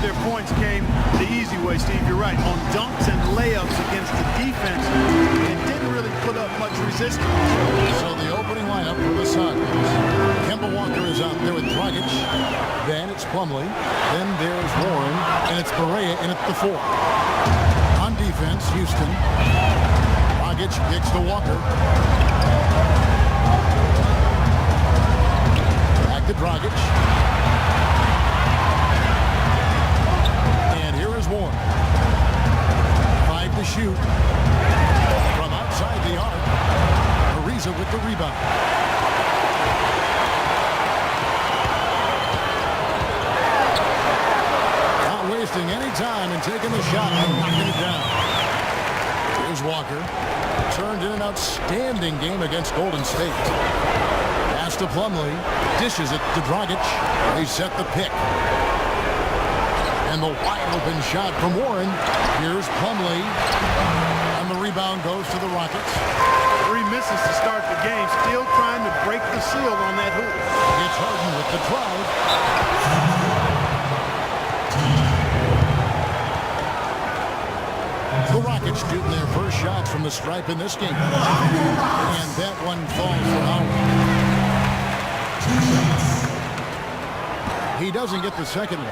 of their points came the easy way, Steve. You're right. On dunks and layups against the defense, and didn't really put up much resistance. So the opening lineup for the Suns. Kemba Walker is out there with Dragic. Then it's Plumlee. Then there's Warren. And it's Barea in at the 4. On defense, Houston. Dragic kicks to Walker. Back to Dragic. And here is Warren. 5 to shoot. From outside the arc. Ariza with the rebound. Not wasting any time and taking the shot and knocking it down. Here's Walker. Turned in an outstanding game against Golden State. Pass to Plumlee. Dishes it to Dragic. They set the pick. And the wide open shot from Warren. Here's Plumlee. And the rebound goes to the Rockets. 3 misses to start the game. Still trying to break the seal on that hoop. It's Harden with the drive. The Rockets shooting their first shots from the stripe in this game. And that one falls for Howard. He doesn't get the second one.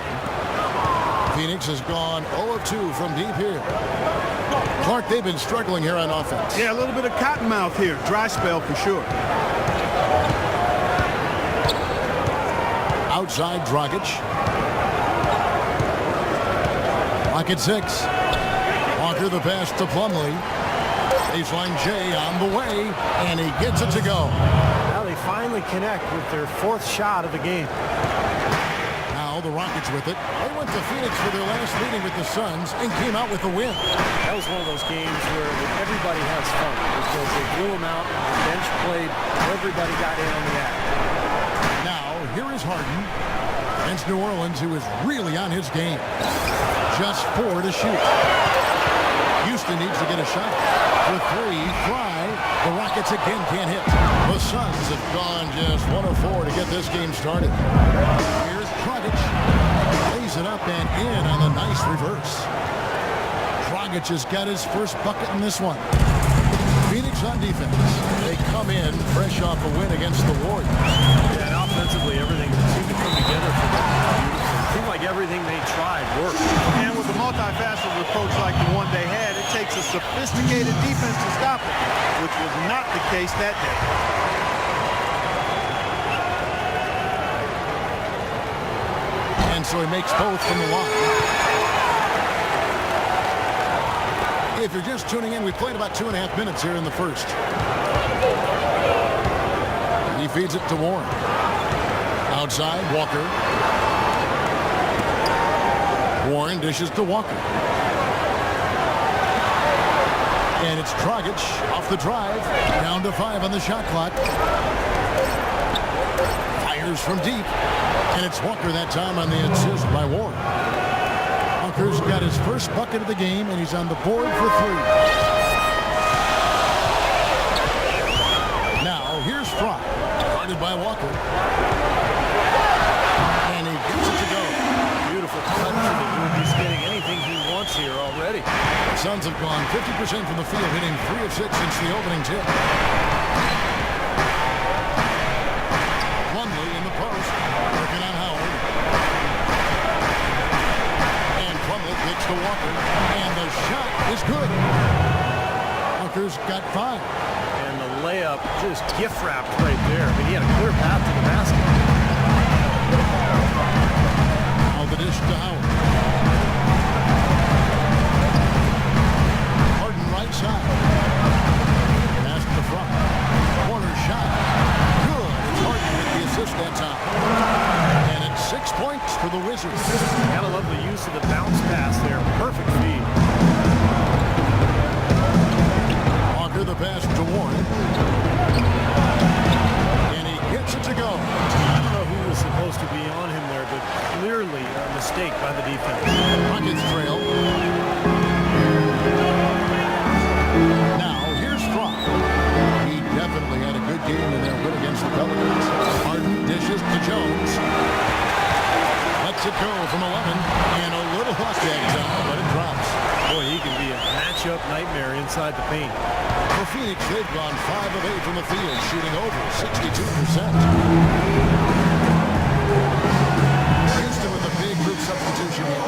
Phoenix has gone 0 of 2 from deep here. Clark, they've been struggling here on offense. Yeah, a little bit of cottonmouth here. Dry spell for sure. Outside Dragic. Rocket 6. Walker the pass to Plumlee. Baseline J on the way, and he gets it to go. Now they finally connect with their 4th shot of the game. Now the Rockets with it. They went to Phoenix for their last meeting with the Suns and came out with a win. That was one of those games where everybody has fun because they blew them out, the bench played, everybody got in on the act. Now here is Harden against New Orleans, who is really on his game. Just 4 to shoot. Houston needs to get a shot. For 3, Fry. The Rockets again can't hit. The Suns have gone just 1 of 4 to get this game started. Here's Dragic. Lays it up and in on the nice reverse. Dragic has got his first bucket in this one. Phoenix on defense. They come in fresh off a win against the Warriors. Yeah, and offensively, everything seemed to come together for them. It seemed like everything they tried worked. And with a multifaceted approach like the one they had, it takes a sophisticated defense to stop it, which was not the case that day. And so he makes both from the line. If you're just tuning in, we played about 2.5 minutes here in the first. He feeds it to Warren. Outside, Walker. Warren dishes to Walker. And it's Dragic off the drive. Down to 5 on the shot clock. Fires from deep. And it's Walker that time on the assist by Warren. Walker's got his first bucket of the game, and he's on the board for 3. Now, here's Fry. Guarded by Walker. And he gets it to go. Beautiful touch from the group. He's getting anything he wants here already. The Suns have gone 50% from the field, hitting 3 of 6 since the opening tip. Plumlee in the post, working on Howard. And Plumlee kicks to Walker, and the shot is good. Walker's got 5. And the layup just gift wrapped right there. I mean, he had a clear path to the basket. Now the dish to Howard. Right side. Pass to the front. Corner shot. Good. It's Harden with the assist that time. And it's 6 points for the Wizards. Gotta love the use of the bounce pass there. Perfect feed. Walker the pass to Warren. And he gets it to go. I don't know who was supposed to be on him there, but clearly a mistake by the defense. Rockets trail. Now, here's Fry. He definitely had a good game in their win against the Pelicans. Harden dishes to Jones. Lets lets it go from 11. And a little luck that time, but it drops. Boy, he can be a matchup nightmare inside the paint. For Phoenix, they've gone 5 of 8 from the field, shooting over 62%. Houston with a big group substitution here.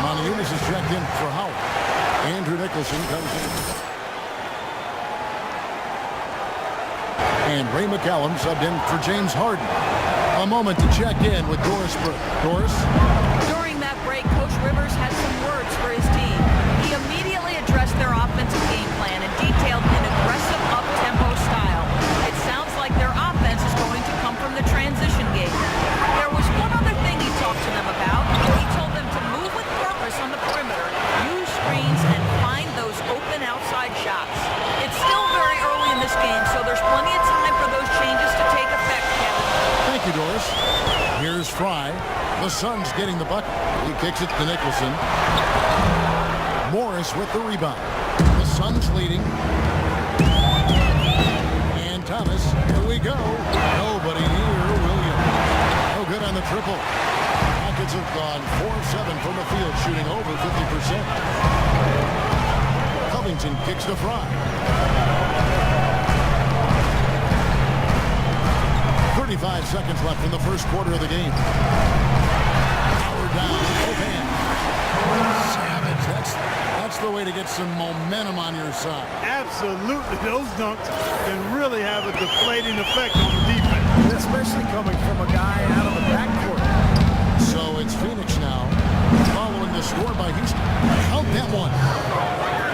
Monteunitas is checked in for Howard. Andrew Nicholson comes in. And Ray McCallum subbed in for James Harden. A moment to check in with Doris Burke. Doris? During that break, Coach Rivers had some words for his team. He immediately addressed their offensive game plan and detailed an aggressive up-tempo style. It sounds like their offense is going to come from the transition game. There was one other thing he talked to them about. He told them to move with purpose on the perimeter, use screens, and find those open outside shots. It's still very early in this game, so there's plenty of time for those changes to take effect, Kevin. Thank you, Doris. Here's Fry. The Suns getting the bucket. He kicks it to Nicholson. Morris with the rebound. The Suns leading. And Thomas. Here we go. Nobody near Williams. No good on the triple. Rockets have gone 4 of 7 from the field, shooting over 50%. Covington kicks to Fry. 35 seconds left in the first quarter of the game. Howard down. Open. Savage. That's the way to get some momentum on your side. Absolutely. Those dunks can really have a deflating effect on the defense. Especially coming from a guy out of the backcourt. So it's Phoenix now, following the score by Houston. Count that one.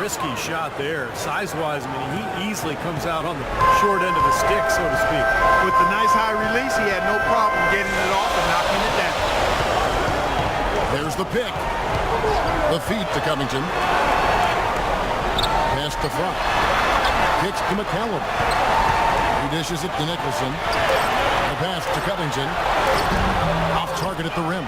Risky shot there. Size-wise, I mean, he easily comes out on the short end of the stick, so to speak. With the nice high release, he had no problem getting it off and knocking it down. There's the pick. The feed to Covington. Pass to Fry. Kicks to McCallum. He dishes it to Nicholson. The pass to Covington. Off target at the rim.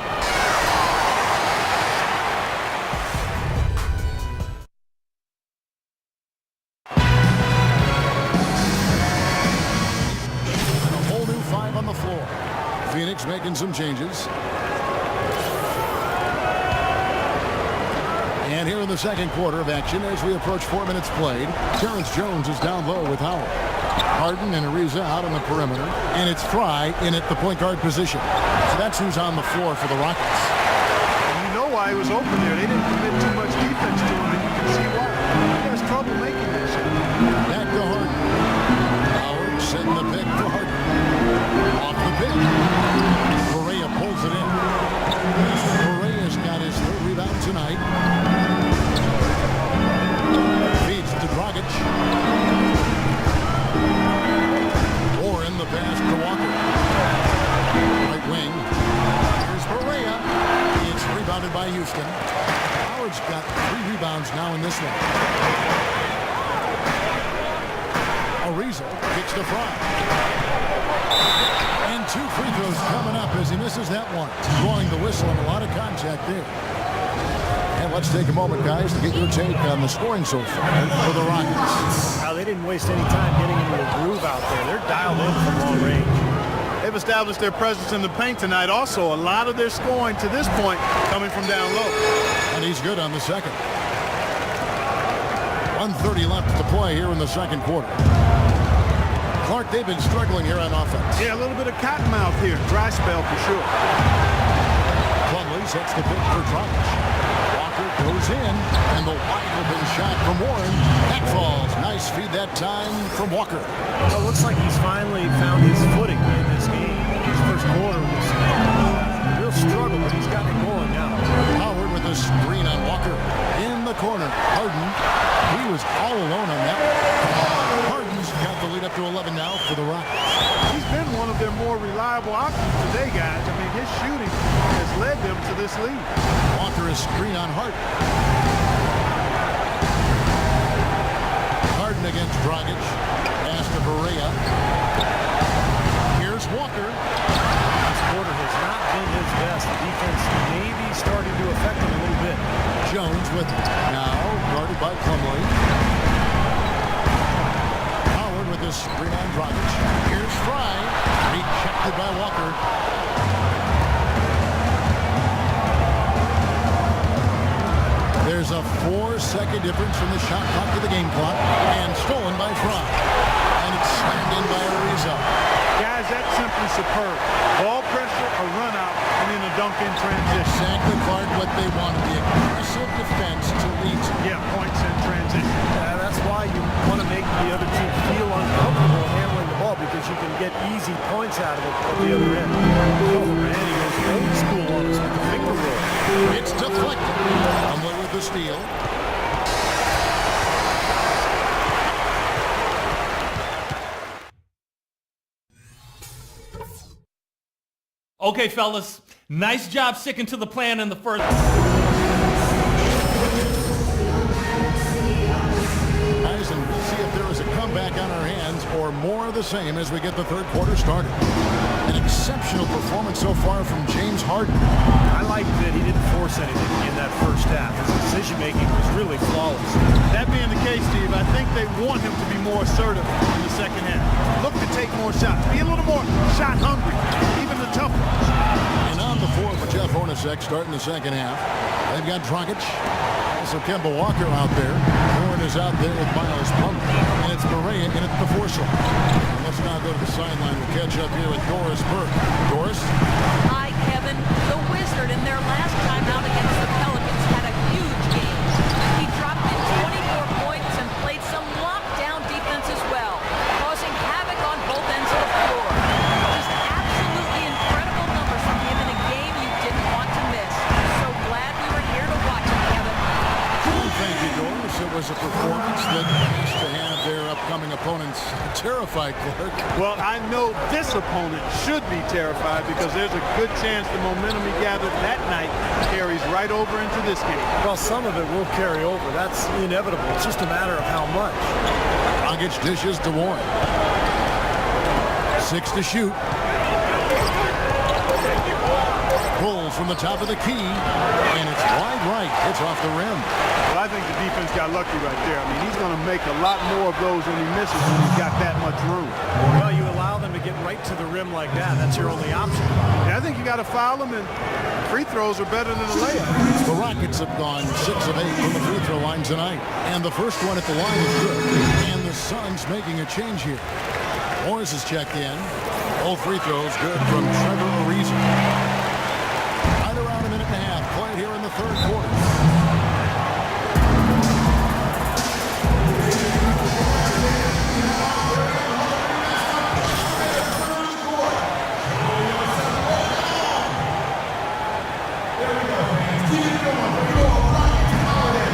And a whole new 5 on the floor. Phoenix making some changes. And here in the second quarter of action, as we approach 4 minutes played, Terrence Jones is down low with Howard. Harden and Ariza out on the perimeter, and it's Fry in at the point guard position. So that's who's on the floor for the Rockets. And you know why he was open there. They didn't commit too much defense to him, and you can see why. He has trouble making that shot. Back to Harden. Howard setting the pick for Harden. Off the pick. Correa pulls it in. Correa's got his 3rd rebound tonight. Feeds to Dragic. Warren the pass to Walker. Right wing. Here's Correa. It's rebounded by Houston. Howard's got 3 rebounds now in this one. Ariza kicks to Fry. And 2 free throws coming up as he misses that one. Blowing the whistle and a lot of contact there. And let's take a moment, guys, to get your take on the scoring so far for the Rockets. Now, they didn't waste any time getting into a groove out there. They're dialed in from long range. They've established their presence in the paint tonight. Also, a lot of their scoring to this point coming from down low. And he's good on the second. 1:30 left to play here in the second quarter. Clark, they've been struggling here on offense. Yeah, a little bit of cottonmouth here. Dry spell for sure. Plumlee sets the pick for Dragic. Walker goes in, and the wide open shot from Warren. That falls. Nice feed that time from Walker. Well, it looks like he's finally found his footing in this game. His first quarter was a real struggle, but he's got it going now. Howard with a screen on Walker. In the corner. Harden. He was all alone on that one. Harden's got the lead up to 11 now for the Rockets. He's been one of their more reliable options today, guys. I mean, his shooting has led them to this lead. Walker is screen on Harden. Harden against Dragic. Pass to Correa. Here's Walker. This quarter has not been his best. The defense may be starting to affect him a little bit. Jones with it. Now guarded by Plumlee. Howard with this screen on Dragic. Here's Fry. Rejected by Walker. 2-second difference from the shot clock to the game clock. And stolen by Fry. And it's slammed in by Ariza. Guys, that's simply superb. Ball pressure, a run out, and then a dunk in transition. Exactly, Clark, what they wanted. The aggressive defense to lead to. Yeah, points in transition. That's why you want to make the other team feel uncomfortable handling the ball, because you can get easy points out of it at the other end. Oh, man, he goes old school on us with the finger roll. It's deflected. Humbly with the steal. Okay, fellas, nice job sticking to the plan in the first. Guys, and we'll see if there is a comeback on our hands or more of the same as we get the third quarter started. An exceptional performance so far from James Harden. I like that he didn't force anything in that first half. His decision-making was really flawless. That being the case, Steve, I think they want him to be more assertive in the second half. Look to take more shots. Be a little more shot hungry, even the tough ones. And on the floor for Jeff Hornacek starting the second half. They've got Dragic. Also Kemba Walker out there. Warren is out there with Miles Plumlee. And it's Barea in at the force line. Let's now go to the sideline. We'll catch up here with Doris Burke. Doris? Hi, Kevin. The Wizard in their last time out against the Pelicans had a huge game. He dropped in 24 points and played some lockdown defense as well, causing havoc on both ends of the floor. Just absolutely incredible numbers from him in a game you didn't want to miss. So glad we were here to watch it, Kevin. Thank you, Doris. It was a performance that has to have their upcoming opponents terrified, Clark. Well, I know this opponent should be terrified because there's a good chance the momentum he gathered that night carries right over into this game. Well, some of it will carry over. That's inevitable. It's just a matter of how much. Dragic dishes to Warren. 6 to shoot. Pulls from the top of the key, and it's wide right. It's off the rim. Well, I think the defense got lucky right there. I mean, he's going to make a lot more of those when he misses when he's got that much room. Well, you allow them to get right to the rim like that. That's your only option. Yeah, I think you got to foul them, and free throws are better than a layup. The Rockets have gone 6 of 8 from the free throw line tonight, and the first one at the line is good. And the Suns making a change here. Morris is checked in. All free throws good from Trevor Ariza. Right around a minute and a half played here in the third quarter.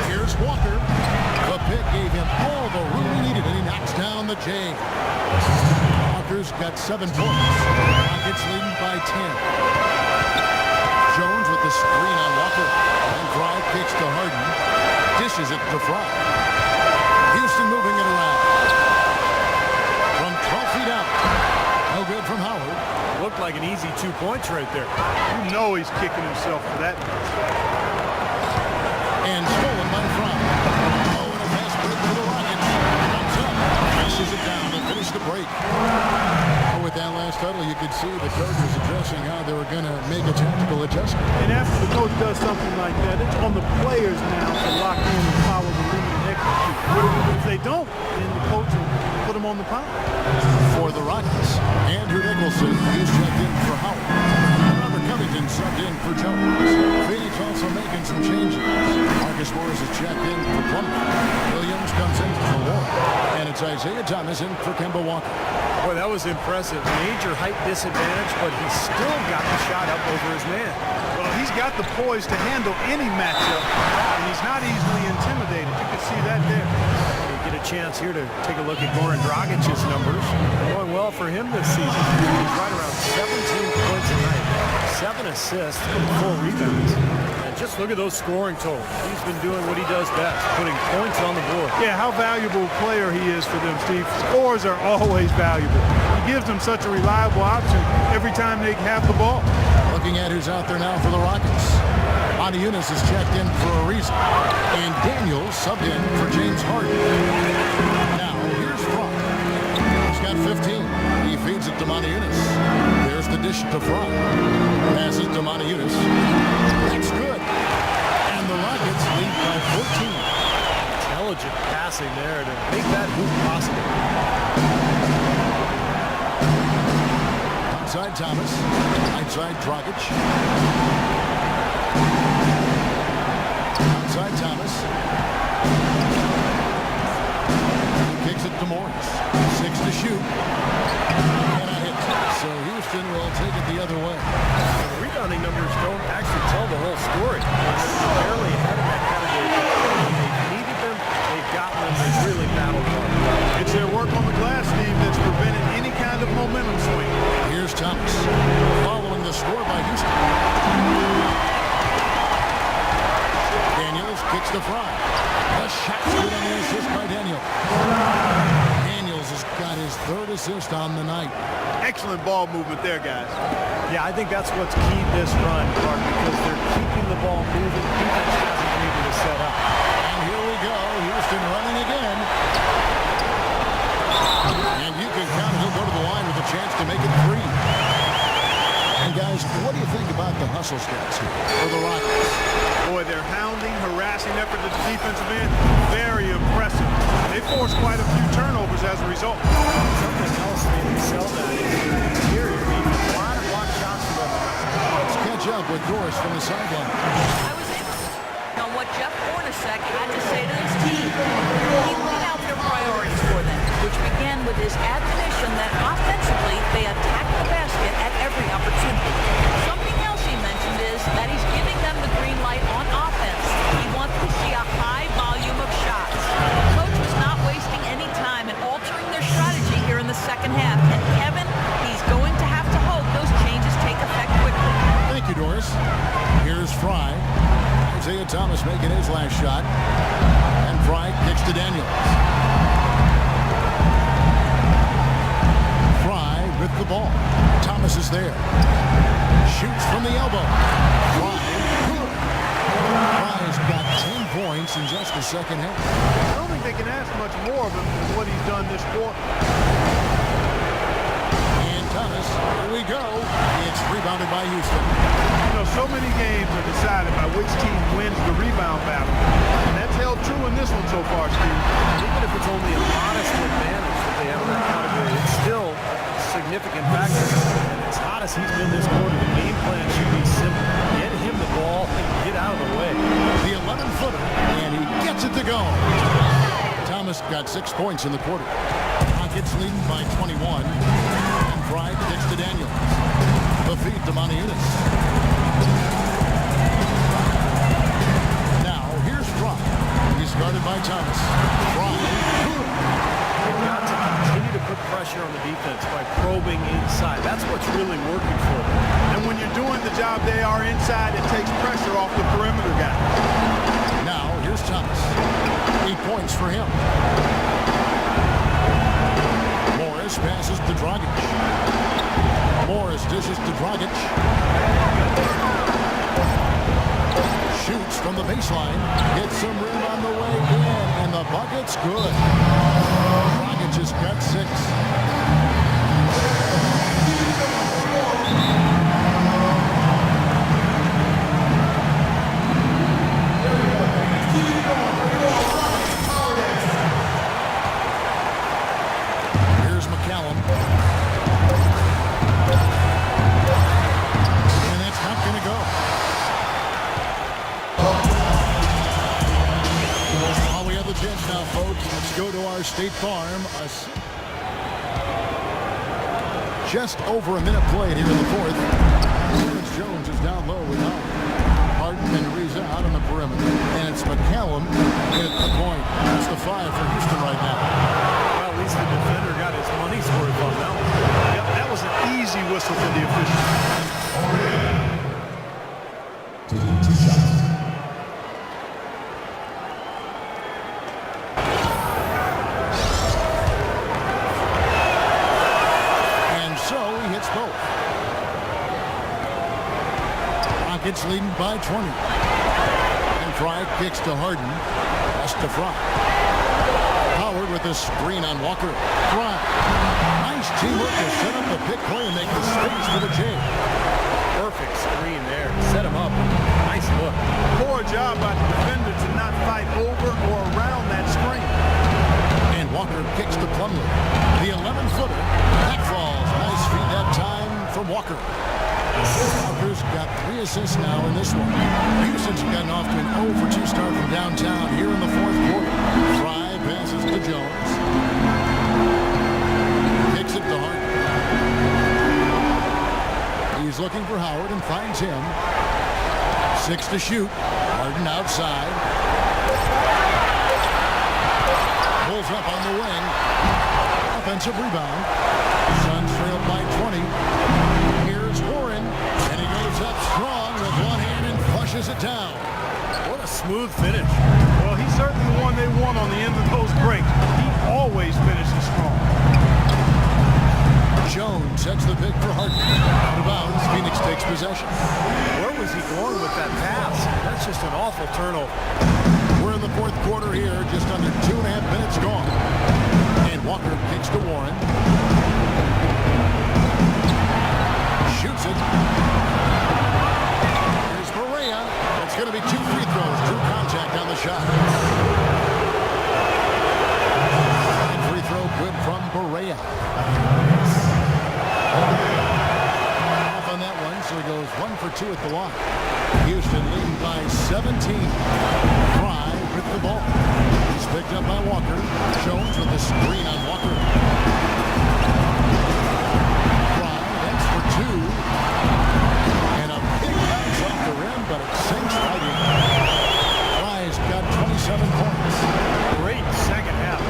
Here's Walker. The pick gave him all the room he needed, and he knocks down the J. Walker's got 7 points. Rockets leading by 10. Jones with the screen on Walker. And Fry kicks to Harden. Dishes it to Fry. Houston moving it around. From 12 feet out. No good from Howard. Looked like an easy 2 points right there. You know he's kicking himself for that. And stolen by Fry. Oh, and a fast break for the Rockets. Comes up. Presses it down to finish the break. With that last huddle, you could see the coach was addressing how they were going to make a tactical adjustment. And after the coach does something like that, it's on the players now to lock in and follow the lead and execute. If they don't, then the coach will put them on the pound. For the Rockets, Andrew Nicholson, he's checked in for Howard. Robert Covington subbed in for Jones. Phoenix also making some changes. Marcus Morris is checked in for Plumlee. Williams comes in for Warren. And it's Isaiah Thomas in for Kemba Walker. Boy, that was impressive. Major height disadvantage, but he still got the shot up over his man. Well, he's got the poise to handle any matchup, and he's not easily intimidated. You can see that there. You get a chance here to take a look at Goran Dragic's numbers. Going well for him this season. He's right around 17 points a night, 7 assists, 4 rebounds. And just look at those scoring totals. He's been doing what he does best, putting points on the board. Yeah, how valuable a player he is for them, Steve. Scores are always valuable. He gives them such a reliable option every time they have the ball. Looking at who's out there now for the Rockets. Eunice is checked in for a reason. And Daniels subbed in for James Harden. Now, here's Fry. He's got 15. He feeds it to Eunice. There's the dish to Fry. Passes to Eunice. That's good. And the Rockets lead by 14. passing there to make that hoop possible. Outside Thomas. Outside Dragic. Outside Thomas. He kicks it to Morris. 6 to shoot. And a hit. So Houston will take it the other way. The rebounding numbers don't actually tell the whole story. They're barely ahead of that category. They've needed them. They've gotten them. They've really battled on them. It's their work on the glass, Steve, that's prevented any kind of momentum swing. Here's Thomas. Following the score by Houston. Daniels kicks to Fry. The shot's good on the assist by Daniels. Daniels has got his 3rd assist on the night. Excellent ball movement there, guys. Yeah, I think that's what's keyed this run, Clark, because they're keeping the ball moving. Defense hasn't been able to set up. And here we go. Houston running again. And you can count he'll go to the line with a chance to make it 3. And guys, what do you think about the hustle stats here for the Rockets? Boy, their hounding, harassing effort at the defensive end, very impressive. They forced quite a few turnovers as a result. Something else they excelled at is the interior. A lot of block shots from them. Let's catch up with Doris from the sideline. I was able to know what Jeff Hornacek had to say to his team. He laid out their priorities for them, which began with his admonition that offensively they attack the basket at every opportunity. Something else he mentioned is that he's giving them the green light on offense. He wants to see a high volume of shots. Coach was not wasting any time in altering their strategy here in the second half. And Kevin, he's going to have to hope those changes take effect quickly. Thank you, Doris. Here's Fry. Isaiah Thomas making his last shot. And Fry kicks to Daniels. Fry with the ball. Thomas is there. Shoots from the elbow. Fry. Fry's got 10 points in just the second half. I don't think they can ask much more of him than what he's done this quarter. And Thomas, here we go. It's rebounded by Houston. You know, so many games are decided by which team wins the rebound battle. And that's held true in this one so far, Steve. Even if it's only a modest advantage that they have in that category, it's still a significant factor. And as hot as he's been this quarter, the game plan should be simple. Get him the ball and get out of the way. The 11-footer, and he gets it to go. Thomas got 6 points in the quarter. Rockets leading by 21. And Fry kicks to Daniels. The feed to Maniunas. Now, here's Fry. He's guarded by Thomas. Fry. They've got to continue to put pressure on the defense by probing inside. That's what's really working for them. And when you're doing the job they are inside, it takes pressure off the perimeter guy. Now, here's Thomas. 8 points for him. Morris passes to Dragic. Morris dishes to Dragic. Shoots from the baseline. Gets some room on the way in, and the bucket's good. Dragic has got 6. Here's McCallum. And that's not going to go. Well, we have the chance now, folks. Let's go to our State Farm. Just over a minute played here in the 4th. Lawrence Jones is down low with Harden and Reza out on the perimeter. And it's McCallum at the point. That's the 5 for Houston right now. Well, at least the defender got his money's worth on that one. Yep, that was an easy whistle for the official. Rockets leading by 20. And Fry kicks to Harden. Pass to Fry. Howard with a screen on Walker. Fry. Nice teamwork to set up the pick play and make the space for the J. Perfect screen there. Set him up. Nice look. Poor job by the defender to not fight over or around that screen. got 3 assists now in this one. Houston's gotten off to an 0 for 2 start from downtown here in the fourth quarter. Fry passes to Jones. Kicks it to Hart. He's looking for Howard and finds him. 6 to shoot. Harden outside. Pulls up on the wing. Offensive rebound. Suns trail by 20. Here's Warren. And he goes up strong with one hand and flushes it down. What a smooth finish. Well, he's certainly the one they want on the end of those breaks. He always finishes strong. Jones sets the pick for Harden. Out of bounds, Phoenix takes possession. Where was he going with that pass? That's just an awful turnover. We're in the fourth quarter here, just under 2.5 minutes gone. And Walker kicks to Warren. Shoots it. Here's Barea. It's going to be 2 free throws. True contact on the shot. And free throw good from Barea. Off on that one, so he goes 1 for 2 at the line. Houston leading by 17. Fry with the ball. He's picked up by Walker. Jones with the screen on Walker. Fry, that's for 2. And a big bounce off the rim, but it sinks right in. Fry's got 27 points. Great second half.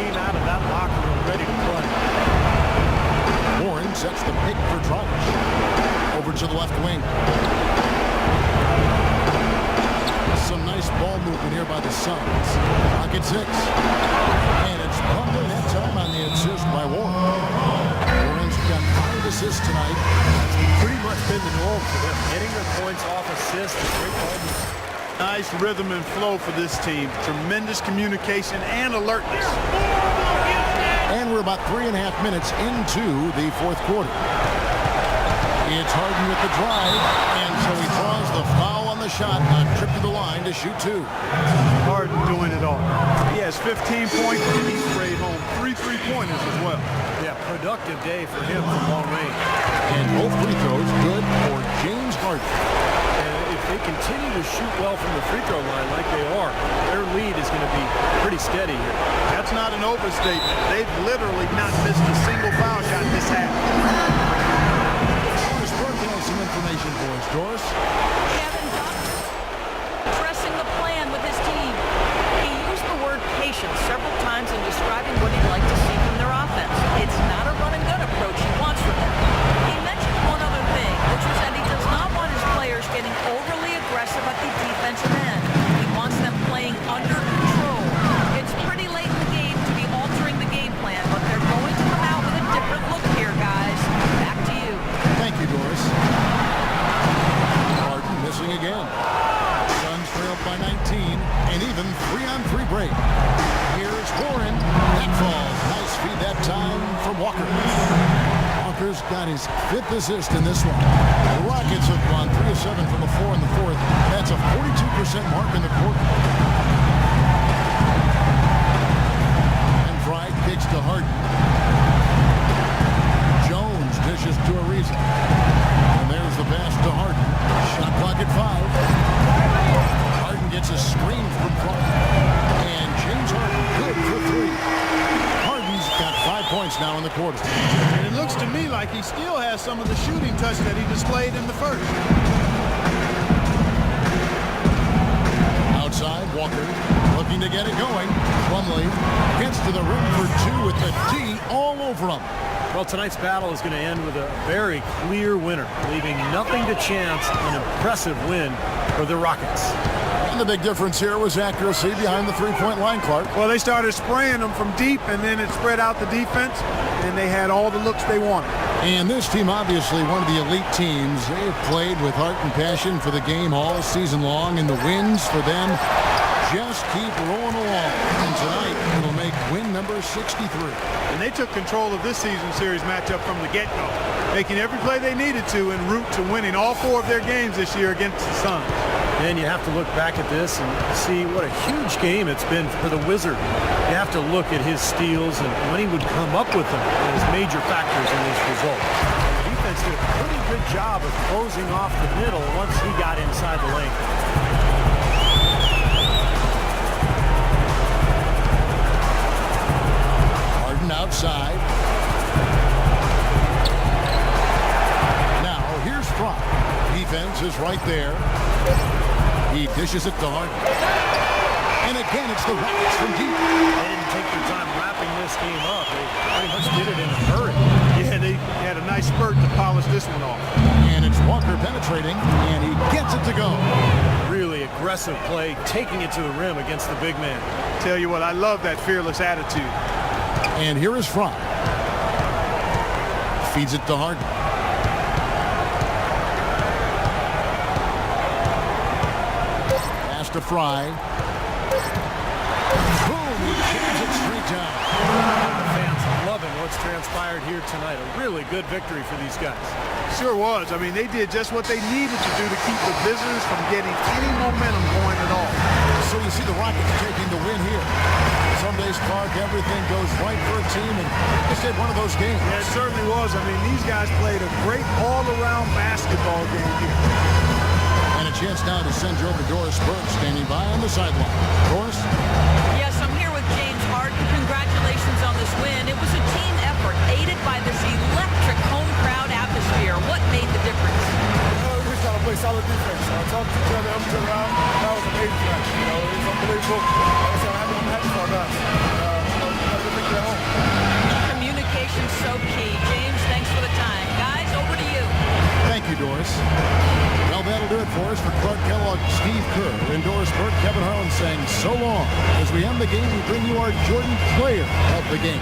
Came out of that locker room ready to play. Warren sets the pick for Dragic. Over to the left wing. Some nice ball movement here by the Suns. Rocket 6. And it's Butler that time on the assist by Warren. Warren's got 5 assists tonight. It's pretty much been the norm for them. Getting their points off assists is great ball movement. Nice rhythm and flow for this team. Tremendous communication and alertness. And we're about 3.5 minutes into the fourth quarter. It's Harden with the drive, and so he draws the foul on the shot, a trip to the line to shoot 2. Harden doing it all. He has 15 points, and he sprayed home 3 3-pointers as well. Yeah, productive day for him from long range. And both free throws good for James Harden. And if they continue to shoot well from the free throw line like they are, their lead is going to be pretty steady here. That's not an overstatement. They've literally not missed a single foul shot this half. Doris Burke has some information for us. Doris? Kevin Doc addressing the plan with his team. He used the word patience several times in describing what he'd like to see from their offense. It's not a run-and-gun approach he wants from them. He mentioned one other thing, which was that he does not want his players getting overly aggressive at the defensive end. He wants them playing under control. It's pretty late in the game to be altering the game plan, but they're going to come out with a different look here, guys. Back to you. Thank you, Doris. Harden missing again. Suns trailed by 19, and even 3-on-3 break. Here's Warren. That falls. Nice feed that time from Walker. Walker's got his 5th assist in this one. The Rockets have gone 3 of 7 from the floor in the fourth. That's a 42% mark in the quarter. And Fry kicks to Harden. Jones dishes to Ariza. And there's the pass to Harden. Shot clock at 5. Harden gets a screen from Fry. And James Harden good for 3. Harden's got 5 points now in the quarter. And it looks to me like he still has some of the shooting touch that he displayed in the first. Outside, Walker looking to get it going. Plumlee gets to the rim for 2 with the D all over him. Well, tonight's battle is going to end with a very clear winner, leaving nothing to chance. An impressive win for the Rockets. And the big difference here was accuracy behind the three-point line, Clark. Well, they started spraying them from deep, and then it spread out the defense, and they had all the looks they wanted. And this team, obviously one of the elite teams. They've played with heart and passion for the game all season long, and the wins for them just keep rolling along. And tonight, it'll make win number 63. And they took control of this season series matchup from the get-go, making every play they needed to en route to winning all 4 of their games this year against the Suns. And you have to look back at this and see what a huge game it's been for the Wizard. You have to look at his steals and when he would come up with them as major factors in this result. The defense did a pretty good job of closing off the middle once he got inside the lane. Harden outside. Now here's Fry. Defense is right there. He dishes it to Harden. And again, it's the Rockets from deep. They didn't take their time wrapping this game up. They pretty much did it in a hurry. Yeah, they had a nice spurt to polish this one off. And it's Walker penetrating, and he gets it to go. Really aggressive play, taking it to the rim against the big man. Tell you what, I love that fearless attitude. And here is Fry. Feeds it to Harden. Pass to Fry. Boom! He jams it straight down. The fans loving what's transpired here tonight. A really good victory for these guys. Sure was. I mean, they did just what they needed to do to keep the visitors from getting any momentum going at all. So you see the Rockets taking the win here. Some days, Clark, everything goes right for a team, and just had one of those games. Yeah, it certainly was. I mean, these guys played a great all-around basketball game here. And a chance now to send you over Doris Burke, standing by on the sideline. Doris? Yes, I'm here with James Harden. Congratulations on this win. It was a team effort aided by this electric home crowd atmosphere. What made the difference? We just got to play solid defense. Talk to each other, help each other out. That was amazing. It was unbelievable. Like I said, I'm happy for our guys. Got to make it at home. Communication's so key. James, thanks for the time. Guys, over to you. Thank you, Doris. Well, that'll do it for us. For Clark Kellogg, Steve Kerr, and Doris Burke, Kevin Harlan saying so long. As we end the game, we bring you our Jordan Player of the Game.